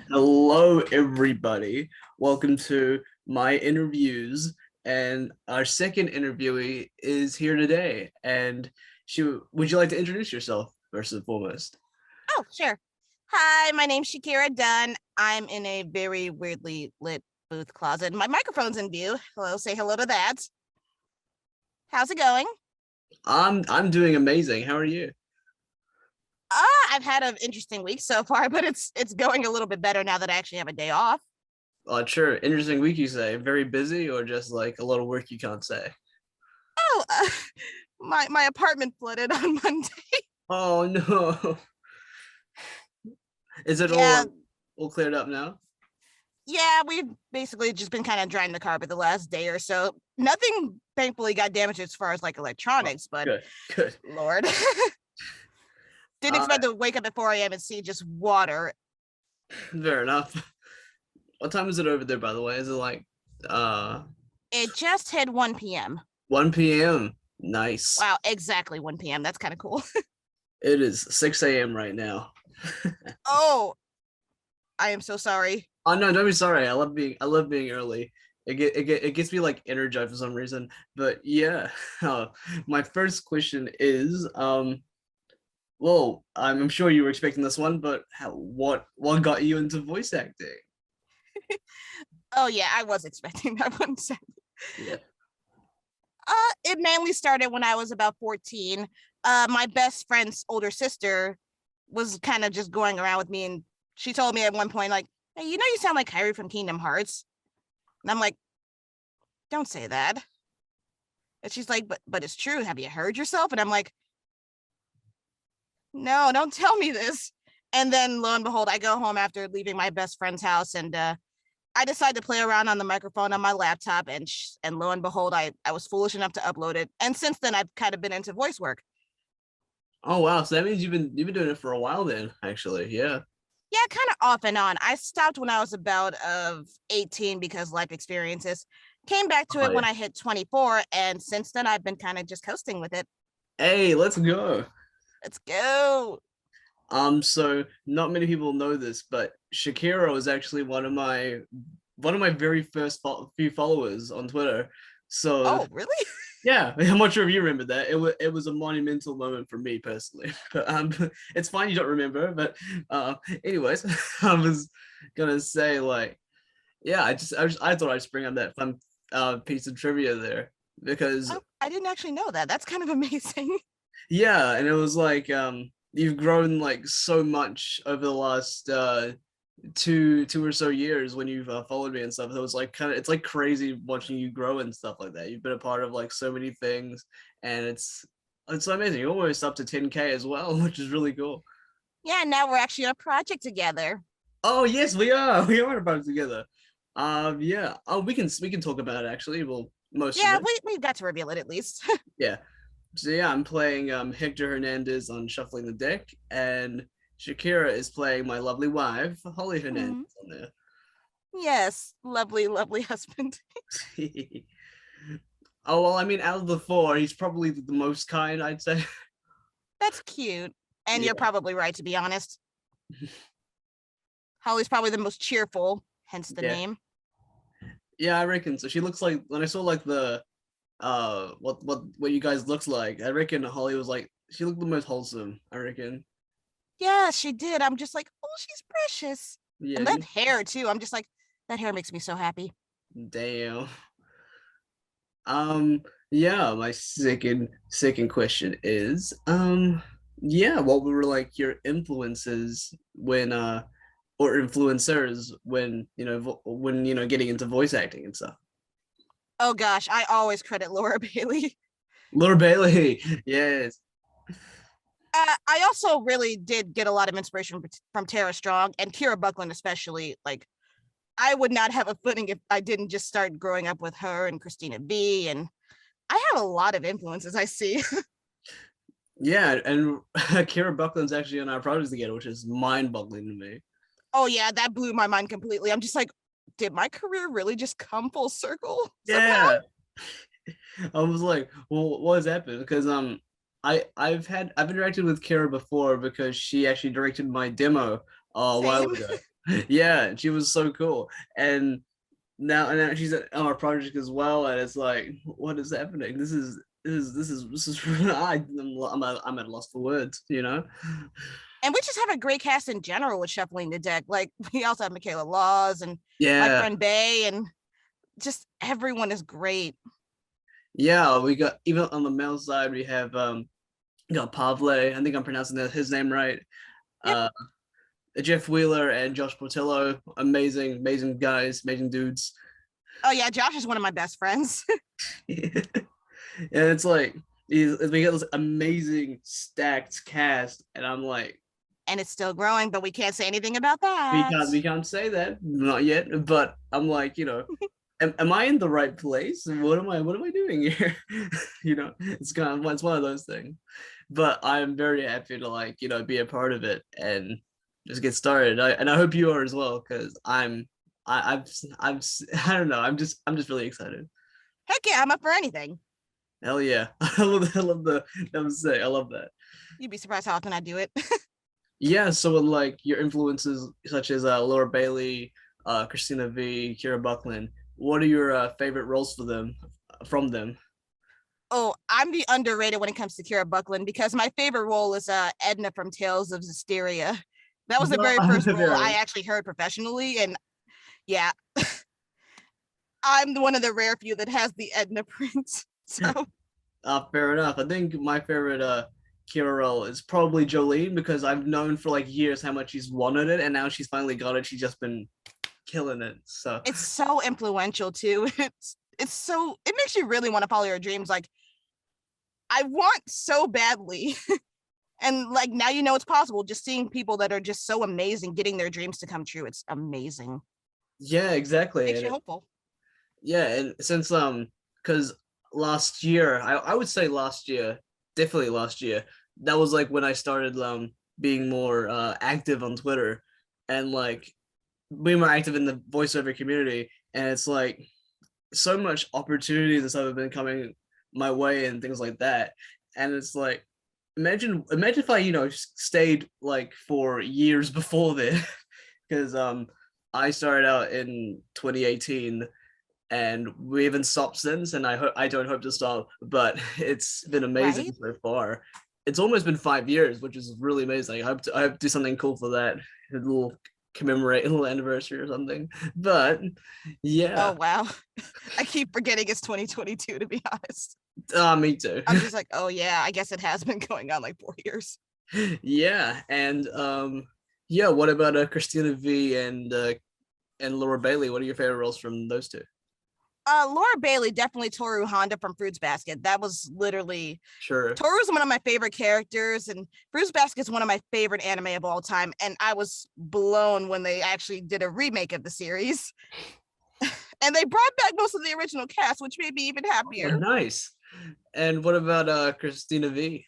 Hello, everybody. Welcome to my interviews. And our second interviewee is here today. And would you like to introduce yourself first and foremost? Oh, sure. Hi, my name's Shakyra Dunn. I'm in a very weirdly lit booth closet. My microphone's in view. Hello, say hello to that. How's it going? I'm doing amazing. How are you? I've had an interesting week so far, but it's going a little bit better now that I actually have a day off. Sure. Interesting week, you say. Very busy, or just like a lot of work you can't say? Oh, my apartment flooded on Monday. Oh no. Is it Yeah, all cleared up now? yeah, we've basically just been kind of drying the carpet the last day or so. Nothing thankfully got damaged as far as like Oh, electronics, but good, good. Lord. Didn't Uh, expect to wake up at 4 a.m. and see just water. Fair enough. What time is it over there, by the way? Is it like uh It just hit 1 p.m. 1 p.m.? Nice. Wow, exactly 1 p.m. That's kind of cool. It is 6 a.m. right now. Oh, I am so sorry. Oh no, don't be sorry. I love being early. It gets me like energized for some reason. But yeah, my first question is well, I'm sure you were expecting this one, but what got you into voice acting? Oh yeah, I was expecting that one. Yeah. It mainly started when I was about 14. My best friend's older sister was kind of just going around with me, and she told me at one point, like, "Hey, you know, you sound like Kyrie from Kingdom Hearts." And I'm like, "Don't say that." And she's like, "But it's true. Have you heard yourself?" And I'm like, "No, don't tell me this." And then lo and behold, I go home after leaving my best friend's house, and I decided to play around on the microphone on my laptop, and lo and behold, I was foolish enough to upload it. And since then, I've kind of been into voice work. Oh wow, so that means you've been doing it for a while then, actually. Yeah. Yeah, kind of off and on. I stopped when I was about of 18 because life experiences. Came back to Oh it yeah. when I hit 24, and since then I've been kind of just coasting with it. Hey, let's go. Let's go. So not many people know this, but Shakira was actually one of my very first few followers on Twitter. So Oh, really? yeah, I'm not sure if you remember that. It was a monumental moment for me personally. But it's fine you don't remember. But anyways, I was gonna say like, yeah, I thought I'd just bring up that fun piece of trivia there because Oh, I didn't actually know that. That's kind of amazing. yeah, and it was like you've grown like so much over the last two or so years when you've followed me and stuff. So it was like it's like crazy watching you grow and stuff like that. You've been a part of like so many things, and it's so amazing. You're almost up to 10K as well, which is really cool. Yeah, now we're actually on a project together. Oh yes, we are. We are about together. Yeah. Oh, we can talk about it actually. Well, most of Yeah, it. we got to reveal it at least. Yeah. So yeah, I'm playing Hector Hernandez on Shuffling the Deck, and Shakira is playing my lovely wife, Holly Hernandez Mhm. on Yes, lovely, lovely husband. there. Oh well, I mean, out of the four, he's probably the most kind, I'd say. That's cute. And you're Yeah, probably right, to be honest. Holly's probably the most cheerful, hence the yeah, name. yeah. I reckon. So she looks like when I saw like the what you guys looks like. I reckon Holly was like she looked the most wholesome. I reckon. Yeah, she did. I'm just like, oh, she's precious. Yeah. And that hair too. I'm just like, that hair makes me so happy. Damn. Um. Yeah. My second question is yeah. What were like your influences when or influencers when when getting into voice acting and stuff? Oh gosh, I always credit Laura Bailey. Laura Bailey. Yes. I also really did get a lot of inspiration from Tara Strong and Kira Buckland, especially. Like, I would not have a footing if I didn't just start growing up with her and Christina B. And I have a lot of influences I see. Yeah, and Kira Buckland's actually on our project together, which is mind-boggling to me. Oh yeah, that blew my mind completely. I'm just like, did my career really just come full circle somehow? Yeah. I was like, well, what has happened? Because I've interacted with Kira before because she actually directed my demo a while Same. ago. Yeah, she was so cool. And now she's on our project as well, and it's like, what is happening? This is I'm at a loss for words, you know? And we just have a great cast in general with shuffling the deck. Like we also have Michaela Laws and my Yeah, friend Bay, and just everyone is great. yeah. We got even on the male side, we got Pavle. I think I'm pronouncing his name right. Yep. Uh, Jeff Wheeler and Josh Portillo, amazing, amazing guys, amazing dudes. Oh yeah, Josh is one of my best friends. And it's like we got this amazing stacked cast, and I'm like, And it's still growing, but we can't say anything about that. we can't say that, not yet. But I'm like, am I in the right place? What am I doing here? It's one of those things. But I'm very happy to be a part of it and just get started. And I hope you are as well, because I'm I don't know. I'm just really excited. Heck yeah, I'm up for anything. Hell yeah. I love the that was sick. I love that. You'd be surprised how often I do it. Yeah, so with like your influences such as Laura Bailey, Christina V, Kira Buckland, what are your favorite roles from them? Oh, I'm the underrated when it comes to Kira Buckland because my favorite role is Edna from Tales of Zisteria. That was the very first role I actually heard professionally, and yeah, I'm one of the rare few that has the Edna print. So Fair enough. I think my favorite Kira role is probably Jolene, because I've known for like years how much she's wanted it, and now she's finally got it. She's just been killing it. So it's so influential too. It makes you really want to follow your dreams. Like I want so badly. And like now you know it's possible. Just seeing people that are just so amazing getting their dreams to come true. It's amazing. yeah, exactly. Makes you hopeful. Yeah, and since because last year, I would say last year, definitely last year, that was like when I started being more active on Twitter, and like being more active in the voiceover community. And it's like so much opportunities and stuff have been coming my way and things like that. And it's like, imagine if I stayed like for years before this, because I started out in 2018, and we haven't stopped since, and I don't hope to stop, but it's been amazing Right? so far. It's almost been 5 years, which is really amazing. I hope to do something cool for that. A little commemorate a little anniversary or something. But Oh yeah. wow. I keep forgetting it's 2022 to be honest. Me too. I'm just like, oh yeah, I guess it has been going on like 4 years. Yeah, and yeah, what about Christina V and Laura Bailey? What are your favorite roles from those two? Laura Bailey, definitely Toru Honda from Fruits Basket. That was literally Sure. Toru's one of my favorite characters, and Fruits Basket is one of my favorite anime of all time. And I was blown when they actually did a remake of the series. And they brought back most of the original cast, which made me even Oh, happier. nice. And what about Christina V?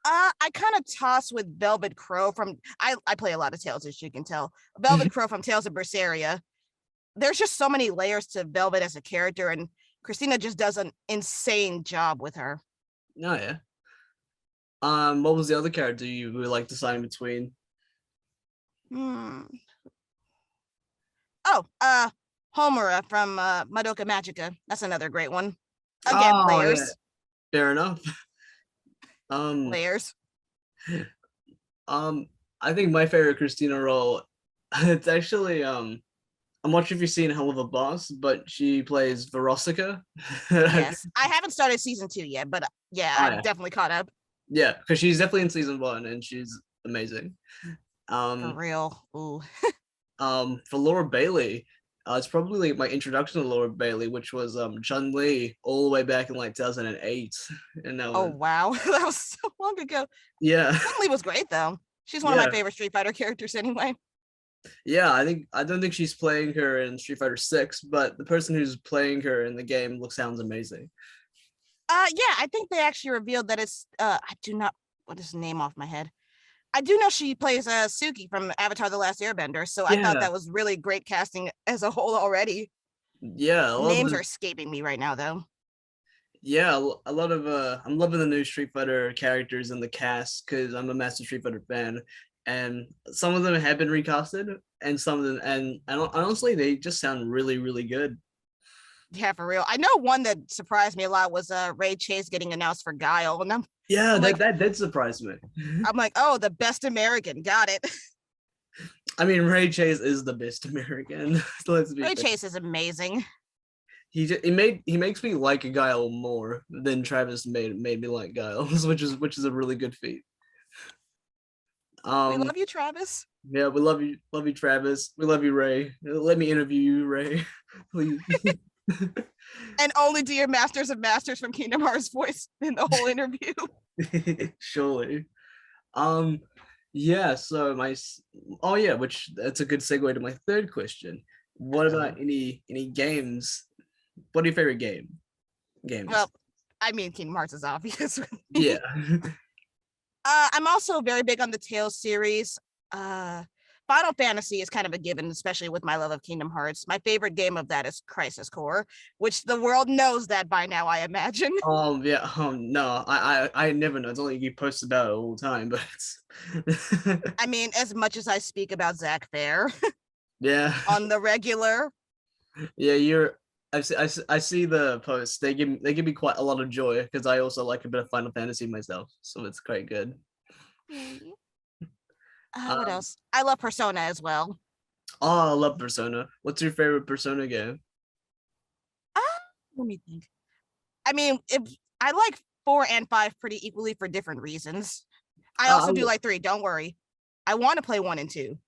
I kind of toss with Velvet Crow from I play a lot of Tales, as you can tell. Velvet Crow from Tales of Berseria. There's just so many layers to Velvet as a character, and Christina just does an insane job with her. Oh yeah. What was the other character you would like to sign between? Hmm. Oh, Homura from Madoka Magica. That's another great one. Again, Oh yeah, layers, fair enough. Um, layers. um, I think my favorite Christina role, it's actually I'm not sure if you've seen Hell of a Boss, but she plays Verosika. Yes, I haven't started season 2 yet, but yeah, Oh, I've yeah. definitely caught up. Yeah, because she's definitely in season 1 and she's amazing. For Um, real. Ooh. for Laura Bailey, it's probably like my introduction to Laura Bailey, which was Chun Li all the way back in like 2008, and that Oh was wow, that was so long ago. yeah, Chun-Li was great though. She's one of my yeah, favorite Street Fighter characters anyway. yeah. I don't think she's playing her in Street Fighter 6, but the person who's playing her in the game sounds amazing. Yeah, I think they actually revealed that it's I do not what is the name off my head. I do know she plays Suki from Avatar The Last Airbender, so I thought Yeah, that was really great casting as a whole already. yeah, a lot Names of are escaping me right now though. yeah, a lot of I'm loving the new Street Fighter characters in the cast because I'm a massive Street Fighter fan, and some of them have been recasted, and some of them, and honestly, they just sound really, really good. Yeah, for real. I know one that surprised me a lot was Ray Chase getting announced for Guile, and Yeah, I'm like, that did surprise me. oh, the best American, got it. I mean, Ray Chase is the best American. So let's be Ray fair. Chase is amazing. He makes me like Guile more than Travis made me like Guile, which is a really good feat. We Um, love you, Travis. yeah, we love you, Travis. We love you, Ray. Let me interview you, Ray, please. And only do your Masters of Masters from Kingdom Hearts voice in the whole interview. Surely. Um, yeah. So oh yeah, which that's a good segue to my third question. What about any games? What are your favorite games? Well, I mean, Kingdom Hearts is obvious. Yeah. I'm also very big on the Tales series. Final Fantasy is kind of a given, especially with my love of Kingdom Hearts. My favorite game of that is Crisis Core, which the world knows that by now, I imagine. Yeah. No, I never know. It's only you post about it all the time, but it's I mean, as much as I speak about Zach Fair yeah. on the regular. Yeah, I see the posts. They give me quite a lot of joy because I also like a bit of Final Fantasy myself, so it's quite good. What Um, else? I love Persona as well. oh, I love Persona. What's your favorite Persona game? Uh, Let me think. I mean, if I like 4 and 5 pretty equally for different reasons. I also do like 3. Don't worry. I want to play 1 and 2.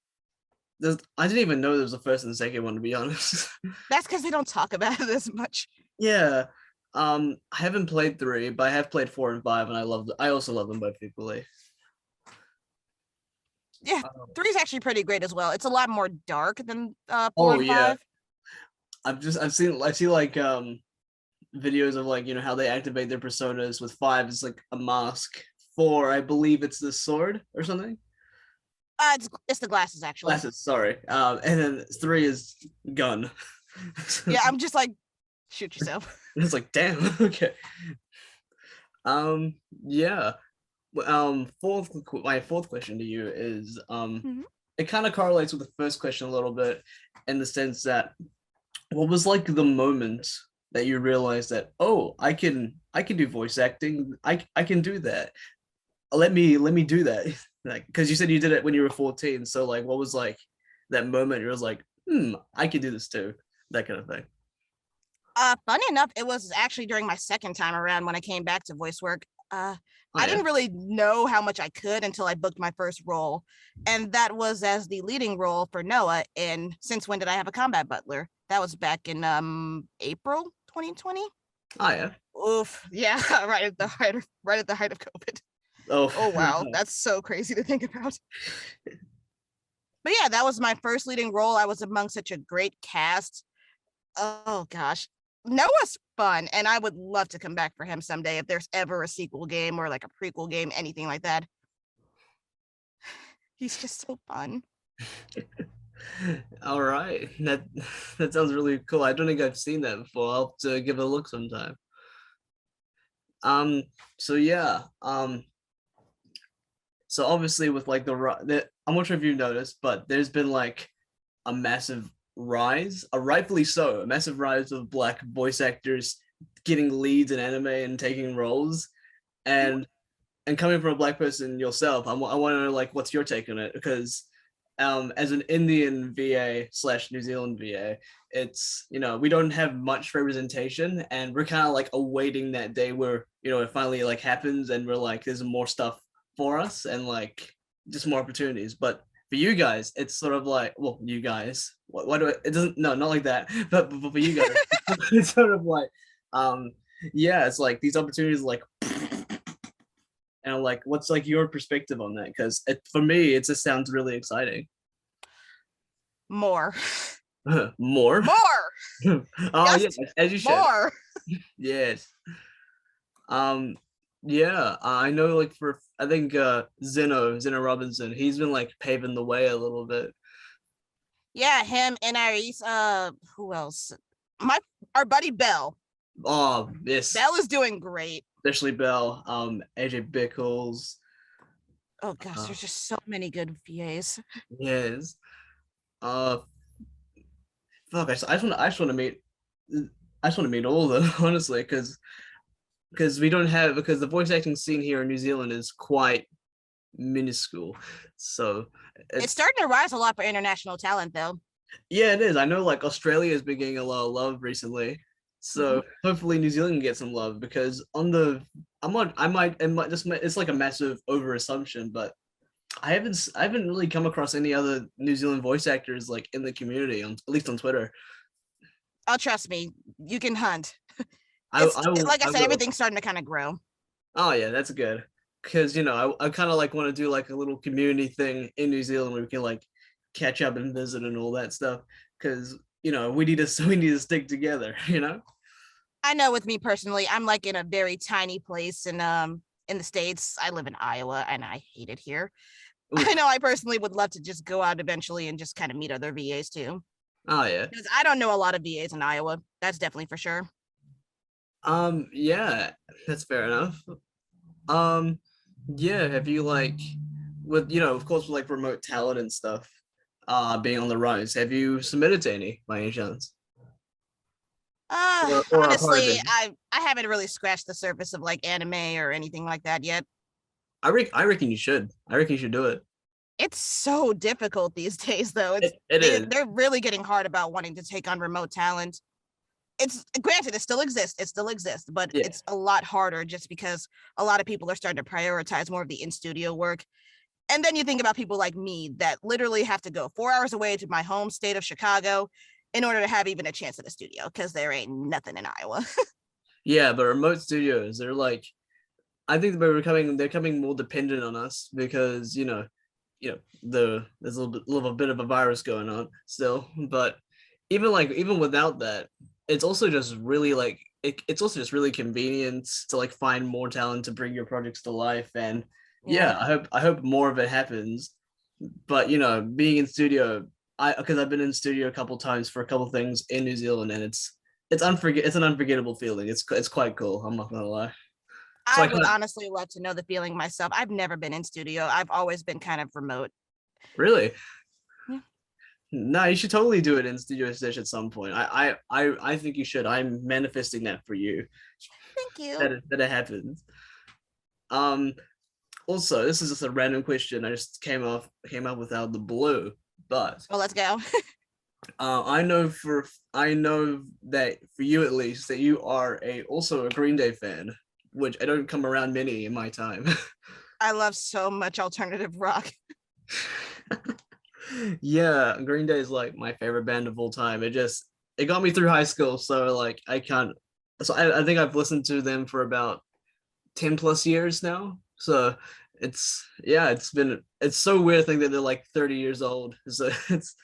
I didn't even know there was a first and second one, to be honest. That's because they don't talk about it as much. Yeah. I haven't played 3, but I have played 4 and 5, and I also love them both equally. Yeah, 3 is actually pretty great as well. It's a lot more dark than 4 Oh and yeah. 5. I see like videos of like how they activate their personas. With 5 it's like a mask. 4 I believe it's the sword or something. It's the glasses actually. Glasses, sorry. And then 3 is gun. Yeah, I'm just like, shoot yourself. It's like damn. Okay. Yeah. My fourth question to you is Mhm. it kind of correlates with the first question a little bit, in the sense that what was like the moment that you realized that, oh, I can do voice acting. I can do that. Let me do that. Like, because you said you did it when you were 14. So like, what was like that moment? You was like, I can do this too. That kind of thing. Funny enough, it was actually during my second time around when I came back to voice work. Oh I yeah. didn't really know how much I could until I booked my first role, and that was as the leading role for Noah in Since When Did I Have a Combat Butler? That was back in April 2020. Oh yeah. Oof, yeah, right at the height of COVID. Oh. Oh wow, that's so crazy to think about. But yeah, that was my first leading role. I was among such a great cast. Oh gosh. Noah's fun, and I would love to come back for him someday if there's ever a sequel game or like a prequel game, anything like that. He's just so fun. All right. That sounds really cool. I don't think I've seen that before. I'll have to give it a look sometime. Um, so yeah. So obviously with like I'm not sure if you've noticed, but there's been like a massive rise, a rightfully so, a massive rise of black voice actors getting leads in anime and taking roles. And coming from a black person yourself, I want to know like what's your take on it, because as an Indian VA slash New Zealand VA, it's we don't have much representation, and we're kind of like awaiting that day where it finally like happens, and we're like there's more stuff for us and like just more opportunities. But for you guys, it's sort of like, well, you guys, what do it doesn't, no, not like that, but for you guys, it's sort of like, yeah, it's like these opportunities like, and I'm like, what's like your perspective on that? Because for me, it just sounds really exciting. More. More? More. Oh Yes, yeah, as you should. more. Yes. Um, yeah, I know like for I think Zeno Robinson, he's been like paving the way a little bit. Yeah, him and Iris. Who else? Our buddy Bell. Oh, yes. Bell is doing great. Especially Bell, AJ Bickles. Oh gosh, Uh, there's just so many good VAs. yes. Uh, fuck. I just want to meet. I just want to meet all of them, honestly, because we don't have because the voice acting scene here in New Zealand is quite minuscule. So It's it's starting to rise a lot for international talent, though. yeah, it is. I know like Australia has been getting a lot of love recently. Mhm. So hopefully New Zealand can get some love because on the it might just it's like a massive over assumption, but I haven't really come across any other New Zealand voice actors like in the community on at least on Twitter. Oh, trust me, you can hunt. I will Like I I said, will. everything's starting to kind of grow. Oh yeah, that's good. Because I kind of like want to do like a little community thing in New Zealand where we can like catch up and visit and all that stuff. Because we need to we need to stick together. I know with me personally, I'm like in a very tiny place in the States. I live in Iowa and I hate it here. I Oof. know I personally would love to just go out eventually and just kind of meet other VAs too. Oh yeah. Because I don't know a lot of VAs in Iowa. That's definitely for sure. Yeah, that's fair enough. Um yeah, have you like with of course with like remote talent and stuff being on the rise, have you submitted to any by any chance? Or are part of Honestly, it? I haven't really scratched the surface of like anime or anything like that yet. I reckon you should. I reckon you should do it. It's so difficult these days, though. It is. They're really getting hard about wanting to take on remote talent. It's granted, it still exists, but Yeah. it's a lot harder just because a lot of people are starting to prioritize more of the in studio work. And then you think about people like me that literally have to go 4 hours away to my home state of Chicago in order to have even a chance at a studio because there ain't nothing in Iowa. Yeah, but remote studios, they're like I think they're becoming more dependent on us because there's little bit of a virus going on still. But even without that, it's also just really like it's also just really convenient to like find more talent to bring your projects to life. And Yeah. yeah, I hope more of it happens. But being in studio, I because I've been in studio a couple times for a couple things in New Zealand, and it's an unforgettable feeling. It's quite cool. I'm not gonna lie. So I I would kind of honestly love to know the feeling myself. I've never been in studio. I've always been kind of remote. really Yeah. no, you should totally do it in Studio Stitch at some point. I think you should. I'm manifesting that for you. Thank you. That it happens. Um. Also, this is just a random question. I just came up with out of the blue, but Well, let's go. I know that for you at least that you are also a Green Day fan, which I don't come around many in my time. I love so much alternative rock. Yeah, Green Day is like my favorite band of all time. It got me through high school, so like I can't. So I think I've listened to them for about 10 plus years now. So it's so weird to think that they're like 30 years old. So it's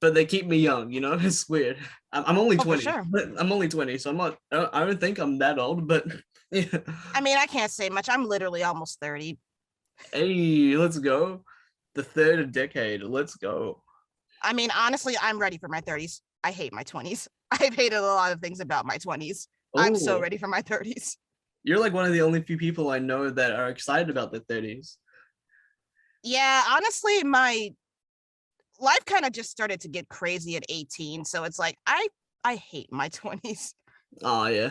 but they keep me young, It's weird. I'm only Oh, for 20. sure. I'm only 20, so I'm not. I don't think I'm that old, but yeah. I mean, I can't say much. I'm literally almost 30. Hey, let's go. The third decade. Let's go. I mean, honestly, I'm ready for my 30s. I hate my 20s. I've hated a lot of things about my 20s. I'm so Oh, ready for my 30s. you're like one of the only few people I know that are excited about the 30s. Yeah, honestly, my life kind of just started to get crazy at 18. So it's like I hate my 20s. Oh yeah.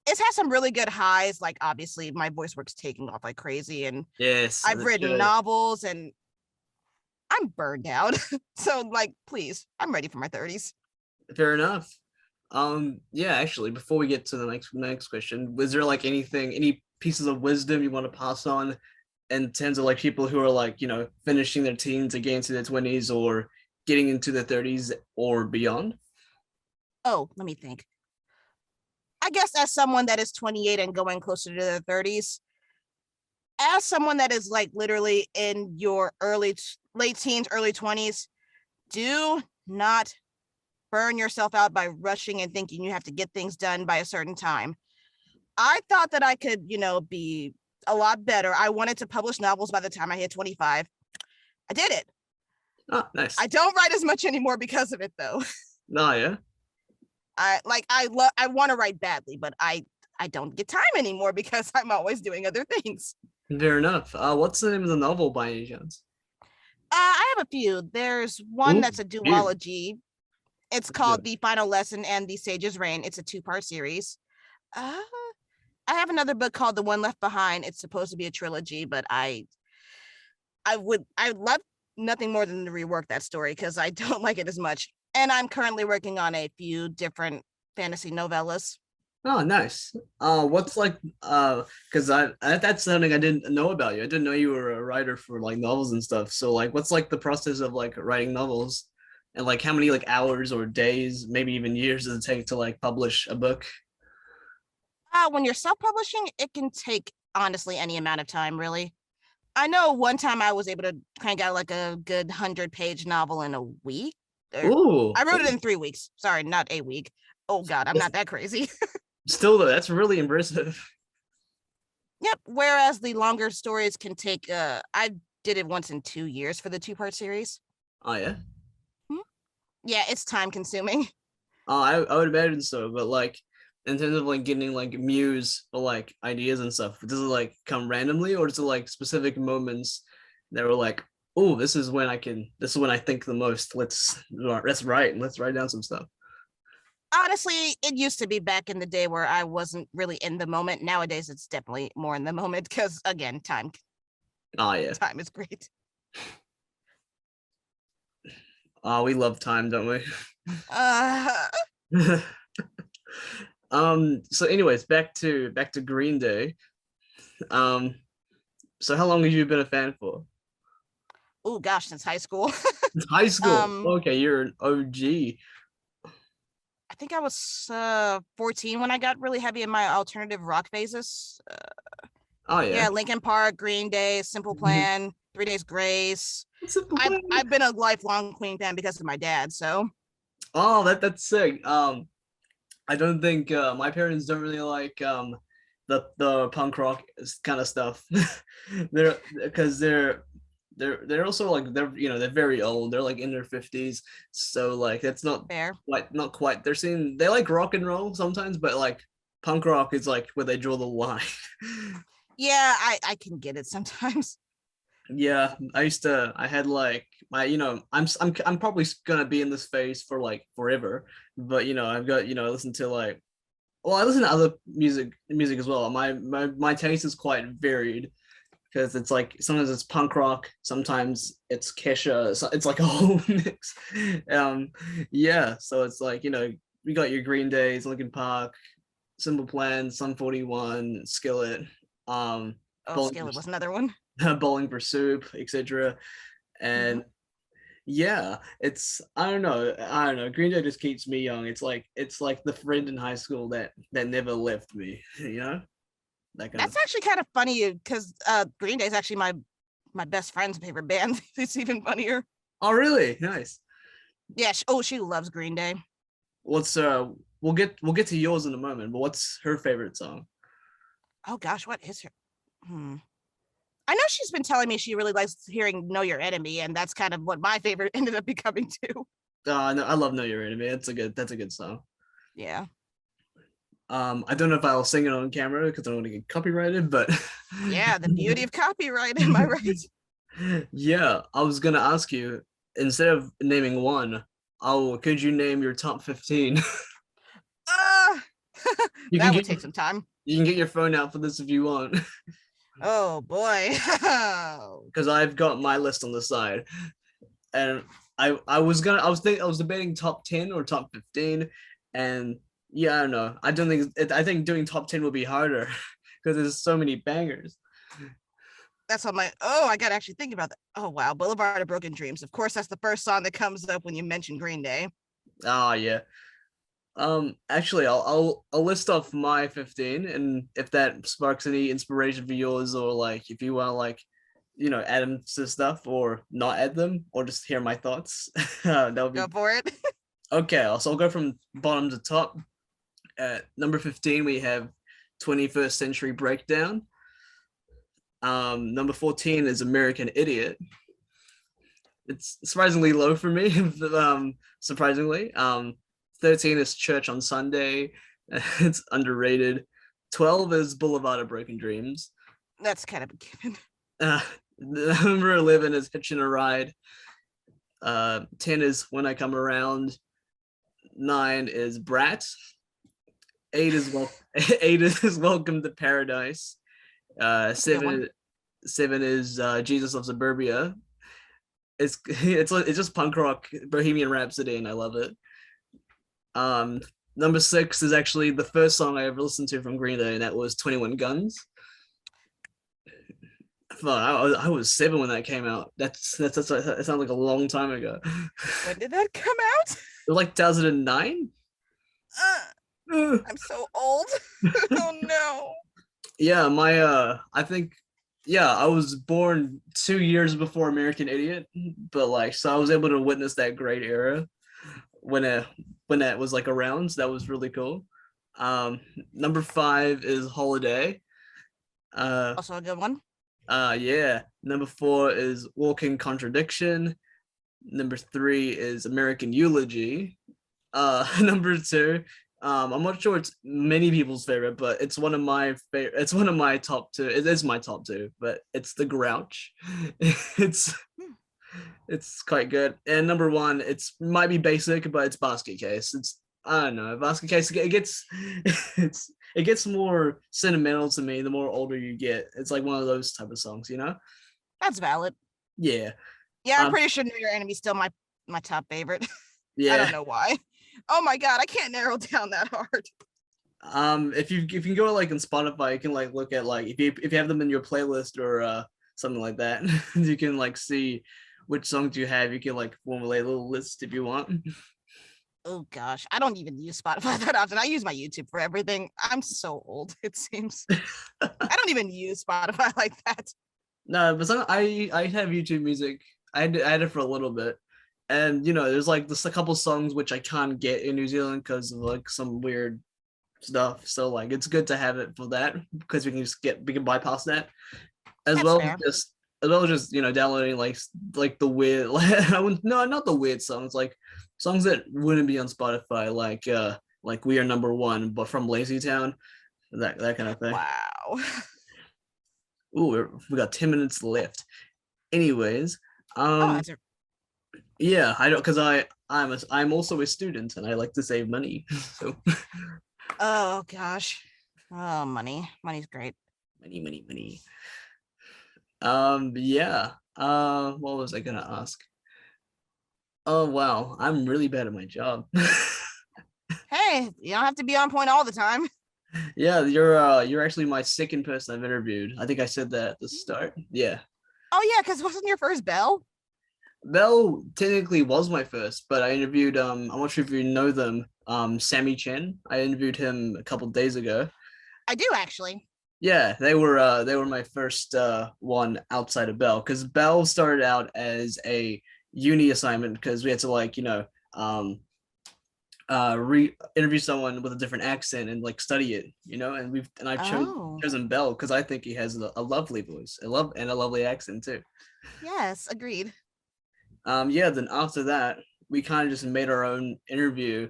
It's had some really good highs. Like obviously my voice work's taking off like crazy. And Yes, I've it written should. novels and I'm burned out. So like, please, I'm ready for my 30s. Fair enough. Yeah, actually, before we get to the next question, was there like any pieces of wisdom you want to pass on in terms of like people who are like, finishing their teens and getting to their 20s or getting into their 30s or beyond? Oh, let me think. I guess as someone that is 28 and going closer to their 30s, as someone that is like literally in your late teens, early 20s, do not burn yourself out by rushing and thinking you have to get things done by a certain time. I thought that I could, be a lot better. I wanted to publish novels by the time I hit 25. I did it. Oh, nice. I don't write as much anymore because of it though. No, yeah. I want to write badly, but I don't get time anymore because I'm always doing other things. Fair enough. What's the name of the novel by any chance? I have a few. There's one Ooh, that's a few. duology. It's What's it? called The Final Lesson and The Sage's Reign. It's a two-part series. Uh, I have another book called The One Left Behind. It's supposed to be a trilogy, but I would love nothing more than to rework that story because I don't like it as much. And I'm currently working on a few different fantasy novellas. Oh, nice. What's like because that's something I didn't know about you. I didn't know you were a writer for like novels and stuff. So like what's like the process of like writing novels? And like how many like hours or days, maybe even years does it take to like publish a book? When you're self-publishing, it can take honestly any amount of time, really. I know one time I was able to crank out like a good 100-page novel in a week. Or Ooh, I wrote it in 3 weeks. Sorry, not a week. Oh God, I'm not that crazy. still though, that's really impressive. Yep. Whereas the longer stories can take I did it once in 2 years for the two-part series. Oh yeah. Hmm. Yeah, it's time consuming. I would imagine so, but like in terms of like getting like muse or like ideas and stuff, does it like come randomly or does it like specific moments that were like, oh, this is when I think the most. Let's write down some stuff. Honestly, it used to be back in the day where I wasn't really in the moment. Nowadays it's definitely more in the moment because again, Oh yeah. time is great. Oh, we love time, don't we? Uh So anyways, back to Green Day. Um, so how long have you been a fan for? oh gosh, since high school. High school. um Okay, you're an OG. I think I was 14 when I got really heavy in my alternative rock phases. Oh Yeah, yeah. Linkin Park, Green Day, Simple Plan, 3 Days Grace. Simple I've plan. I've been a lifelong Queen fan because of my dad. So Oh, that's sick. I don't think my parents don't really like the punk rock kind of stuff. they're because they're also like they're very old. They're like in their 50s. So like that's fair. not quite. They like rock and roll sometimes, but like punk rock is like where they draw the line. Yeah, I can get it sometimes. Yeah, I had like my, I'm probably gonna be in this phase for like forever, but I've got, I listen to like, well, I listen to other music as well. My taste is quite varied because it's like sometimes it's punk rock, sometimes it's Kesha, so it's like a whole mix. Um, yeah, so it's like, we got your Green Days, Linkin Park, Simple Plan, Sum 41, Skillet, um, Oh, Bowling Skillet was another one. Bowling for Soup, etc. Mhm. And yeah, I don't know. Green Day just keeps me young. It's like the friend in high school that never left me. That kind of. That's actually kind of funny because Green Day is actually my best friend's favorite band. It's even funnier. Oh, really? Nice. Yeah. She loves Green Day. What's we'll get to yours in a moment, but what's her favorite song? Oh gosh, what is her? Hmm. I know she's been telling me she really likes hearing "Know Your Enemy," and that's kind of what my favorite ended up becoming too. No, I love Know Your Enemy. That's a good song. Yeah. I don't know if I'll sing it on camera because I don't want to get copyrighted, but Yeah, the beauty of copyright, am I right? yeah, I was gonna ask you instead of naming one, could you name your top 15? Uh, You can that would get take some time. you can get your phone out for this if you want, Oh boy. because I've got my list on the side, and I was debating top 10 or top 15, and yeah, I don't know. I think doing top 10 will be harder because there's so many bangers. That's what I'm like, oh, I gotta actually think about that. Oh wow, Boulevard of Broken Dreams. Of course, that's the first song that comes up when you mention Green Day. Oh yeah. Actually, I'll list off my 15, and if that sparks any inspiration for yours, or like if you want to like, add them to stuff or not add them, or just hear my thoughts, that would Go be for it. okay. So I'll go from bottom to top. At number 15, we have 21st Century Breakdown. Number 14 is American Idiot. It's surprisingly low for me. Surprisingly. 13 is Church on Sunday. It's underrated. 12 is Boulevard of Broken Dreams. That's kind of a given. Number 11 is Hitching a Ride. 10 is When I Come Around. 9 is Brat. 8 is eight is Welcome to Paradise. Seven is Jesus of Suburbia. It's just punk rock Bohemian Rhapsody, and I love it. Number 6 is actually the first song I ever listened to from Green Day, and that was 21 Guns. I was 7 when that came out. That sounds like a long time ago. When did that come out? It was like 2009. I'm so old. Oh no. Yeah, I think I was born 2 years before American Idiot, but like so I was able to witness that great era when that was like around. So that was really cool. Number 5 is Holiday. Also a good one. Yeah. Number 4 is Walking Contradiction. Number 3 is American Eulogy. Number 2, I'm not sure it's many people's favorite, but it's one of my favorite. It's one of my top 2. It is my top 2, but it's The Grouch. It's quite good. And number 1, it's might be basic, but it's Basket Case. I don't know, Basket Case. It gets more sentimental to me the more older you get. It's like one of those type of songs, you know. That's valid. Yeah. Yeah, I'm pretty sure Know Your Enemy's still my top favorite. Yeah. I don't know why. Oh my god, I can't narrow down that hard. If you can go like on Spotify, you can like look at like if you have them in your playlist or something like that, you can like see which songs you have. You can like formulate a little list if you want. Oh gosh, I don't even use Spotify that often. I use my YouTube for everything. I'm so old, it seems. I don't even use Spotify like that. No, but I have YouTube Music. I had it for a little bit, and you know, there's like just a couple songs which I can't get in New Zealand because of like some weird stuff. So like, it's good to have it for that because we can bypass that as That's well. fair. As well as just you know downloading like the weird no, not the weird songs, like songs that wouldn't be on Spotify, like We Are Number One, but from Lazy Town, that kind of thing. Wow. Ooh, we got 10 minutes left. Anyways, yeah, I don't because I'm also a student and I like to save money. So oh gosh. Oh, money's great. Money. Yeah. What was I gonna ask? Oh wow, I'm really bad at my job. Hey, you don't have to be on point all the time. Yeah, you're actually my second person I've interviewed. I think I said that at the start. Yeah. Oh yeah, because wasn't your first Bell? Bell technically was my first, but I interviewed I'm not sure if you know them, Sammy Chen. I interviewed him a couple days ago. I do actually. Yeah, they were my first one outside of Bell because Bell started out as a uni assignment because we had to like, you know, interview someone with a different accent and like study it, you know, and I've chosen Bell because I think he has a lovely voice, a lovely accent too. Yes, agreed. Yeah, then after that we kind of just made our own interview,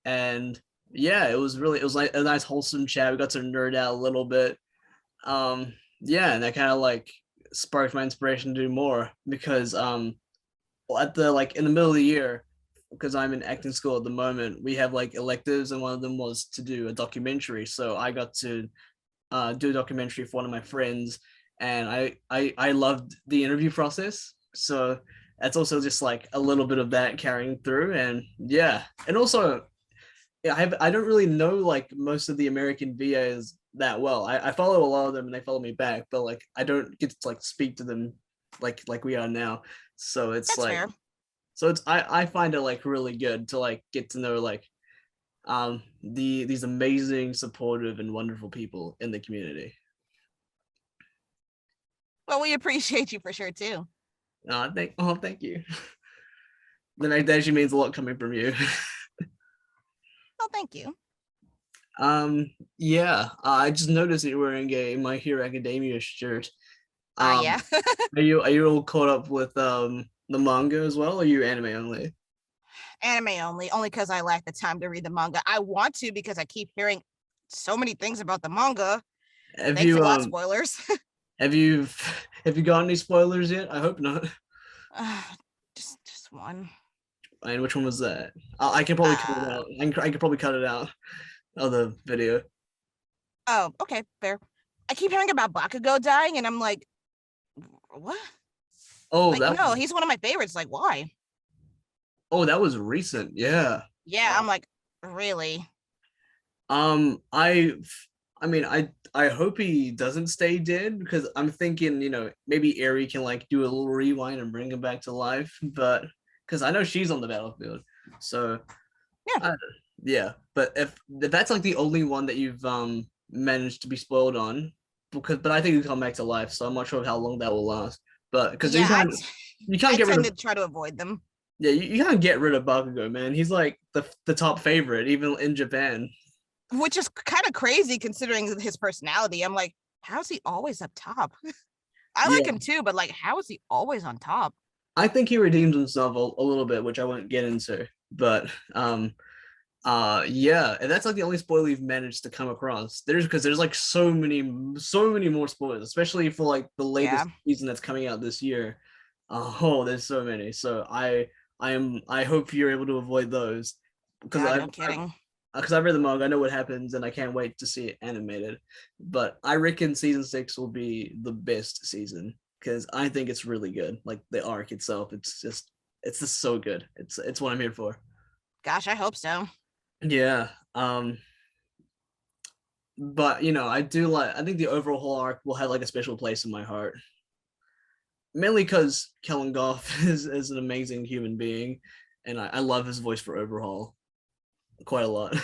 and yeah, it was like a nice wholesome chat. We got to nerd out a little bit. Yeah, and that kind of like sparked my inspiration to do more because at the like in the middle of the year, because I'm in acting school at the moment, we have like electives, and one of them was to do a documentary. So I got to do a documentary for one of my friends, and I loved the interview process. So that's also just like a little bit of that carrying through, and yeah, and also I don't really know like most of the American VAs that well. I follow a lot of them and they follow me back, but like I don't get to like speak to them like we are now. So it's That's like fair. so it's I find it like really good to like get to know like these amazing, supportive and wonderful people in the community. Well, we appreciate you for sure too. Thank you. That actually means a lot coming from you. Well, thank you. Yeah, I just noticed that you're wearing a My Hero Academia shirt. Yeah. are you all caught up with the manga as well, or are you anime only? Anime only because I lack the time to read the manga. I want to because I keep hearing so many things about the manga. Have Thanks a lot, spoilers. Have you have you got any spoilers yet? I hope not. Uh, just one. And which one was that? I can probably cut it Uh, out. I can probably cut it out of the video. oh, okay, fair. I keep hearing about Bakugo dying, and I'm like, what? Oh, Like, that no, he's one of my favorites. Like, why? that was recent. Yeah. Yeah, I'm like, really? I mean, I hope he doesn't stay dead because I'm thinking, maybe Eri can like do a little rewind and bring him back to life, but because I know she's on the battlefield, so Yeah, I, yeah. But if that's like the only one that you've managed to be spoiled on, but I think he'll come back to life, so I'm not sure how long that will last. But because yeah. you can't I get rid tend of to try to avoid them, yeah you can't get rid of Bakugo, man. He's like the top favorite even in Japan. which is kind of crazy considering his personality. I'm like, how's he always up top? I like Yeah. him too, but like, how is he always on top? I think he redeemed himself a little bit, which I won't get into. But yeah, and that's like the only spoiler you've managed to come across. There's like so many more spoilers, especially for like the Yeah, latest season that's coming out this year. Oh, there's so many. So I hope you're able to avoid those because God, no kidding. I read the manga, I know what happens, and I can't wait to see it animated. But I reckon season 6 will be the best season because I think it's really good. Like the arc itself, it's just so good. It's what I'm here for. Gosh, I hope so. Yeah. But I think the overall arc will have like a special place in my heart. Mainly because Kellen Goff is an amazing human being, and I love his voice for Overhaul quite a lot.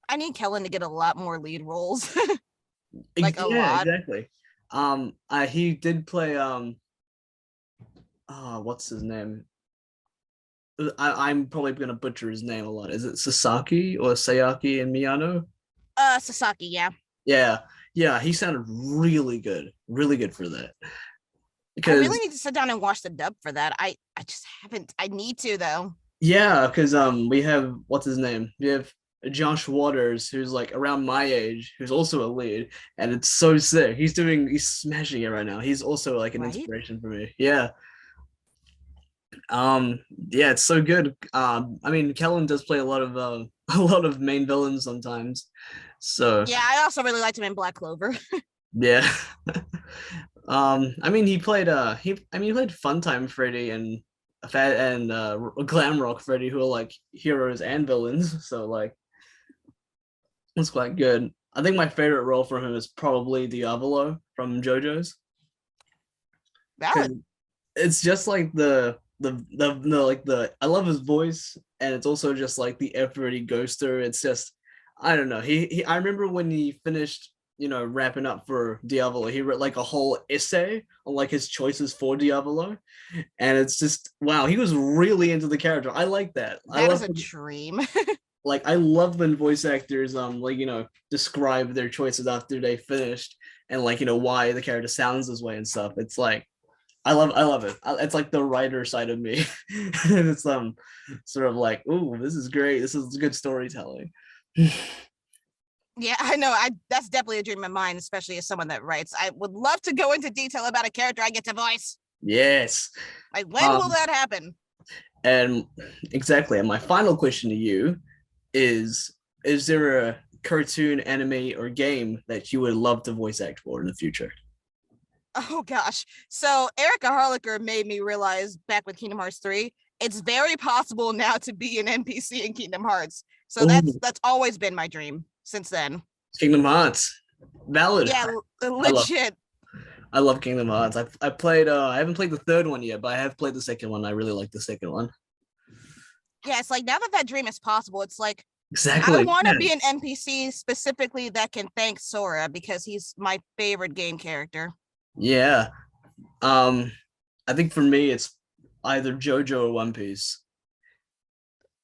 I need Kellen to get a lot more lead roles, like a Yeah, lot. exactly. He did play what's his name? I'm probably gonna butcher his name a lot. Is it Sasaki or Sayaki in Miyano? Sasaki, yeah. Yeah, yeah, he sounded really good for that. I really Because need to sit down and watch the dub for that. I just haven't. I need to though. yeah, because we have what's his name? We have Josh Waters, who's like around my age, who's also a lead, and it's so sick. He's smashing it right now. He's also like an Right? inspiration for me. Yeah. Um, yeah, it's so good. I mean, Kellen does play a lot of a lot of main villains sometimes. So Yeah, I also really liked him in Black Clover. yeah. I mean he played Funtime Freddy and Fat and Glamrock Freddy, who are like heroes and villains. So like it's quite good. I think my favorite role from him is probably Diavolo from JoJo's because Valid. it's just like the like the I love his voice, and it's also just like the effort he goes through. It's just I don't know. He I remember when he finished, wrapping up for Diavolo, he wrote like a whole essay on like his choices for Diavolo, and it's just wow, he was really into the character. I like that. That is a dream. I love when voice actors describe their choices after they finished and why the character sounds this way and stuff. It's like I love it. It's like the writer side of me. And it's sort of like, ooh, this is great. This is good storytelling. Yeah, I know. I That's definitely a dream of mine, especially as someone that writes. I would love to go into detail about a character I get to voice. Yes. Like, when will that happen? And exactly. And my final question to you is there a cartoon, anime, or game that you would love to voice act for in the future? Oh gosh. So Erica Harlicker made me realize back with Kingdom Hearts 3, it's very possible now to be an NPC in Kingdom Hearts. So Ooh, that's always been my dream since then. Kingdom Hearts. Valid. Yeah, I love legit. I love Kingdom Hearts. I played I haven't played the third one yet, but I have played the second one. I really like the second one. Yeah, it's like now that that dream is possible, it's like I Exactly. want to Yeah. be an NPC specifically that can thank Sora because he's my favorite game character. Yeah. I think for me it's either JoJo or One Piece.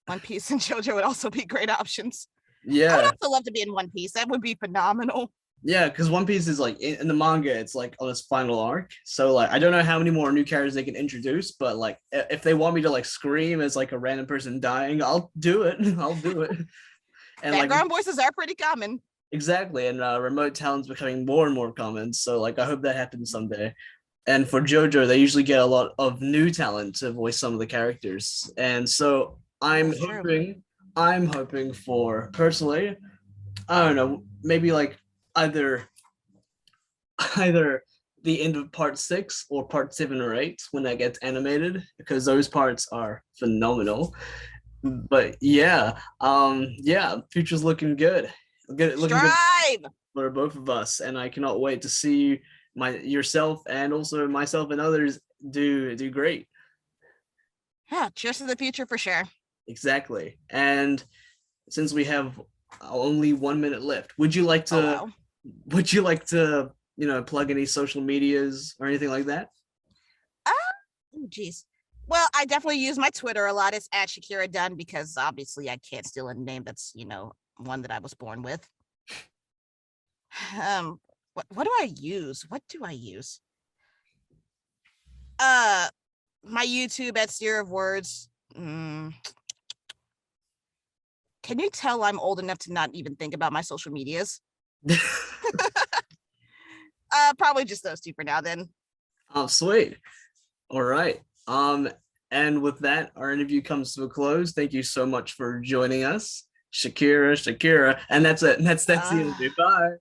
One Piece and JoJo would also be great options. I would Yeah. also love to be in One Piece. That would be phenomenal. Yeah, because One Piece is like in the manga, it's like on its final arc. So like I don't know how many more new characters they can introduce, but like if they want me to like scream as like a random person dying, I'll do it. I'll do it. And like Background voices are pretty common. exactly, and remote talent's becoming more and more common. So like, I hope that happens someday. And for JoJo, they usually get a lot of new talent to voice some of the characters. And so That's true. I'm hoping for personally, I don't know, maybe like either either the end of part 6 or part 7 or 8 when that gets animated, because those parts are phenomenal. But yeah, future's looking good. Looking good Strive. for both of us, and I cannot wait to see yourself and also myself and others do great. Yeah, cheers to the future for sure. Exactly. And since we have only 1 minute left, would you like Oh to wow. plug any social medias or anything like that? Oh geez. Well, I definitely use my Twitter a lot. It's at Shakyra Dunn because obviously I can't steal a name that's, one that I was born with. What do I use? What do I use? My YouTube at Steer of Words. Can you tell I'm old enough to not even think about my social medias? Probably just those two for now then. Oh, sweet. All right. And with that, our interview comes to a close. Thank you so much for joining us, Shakyra, and that's it. That's the Uh, interview. Bye.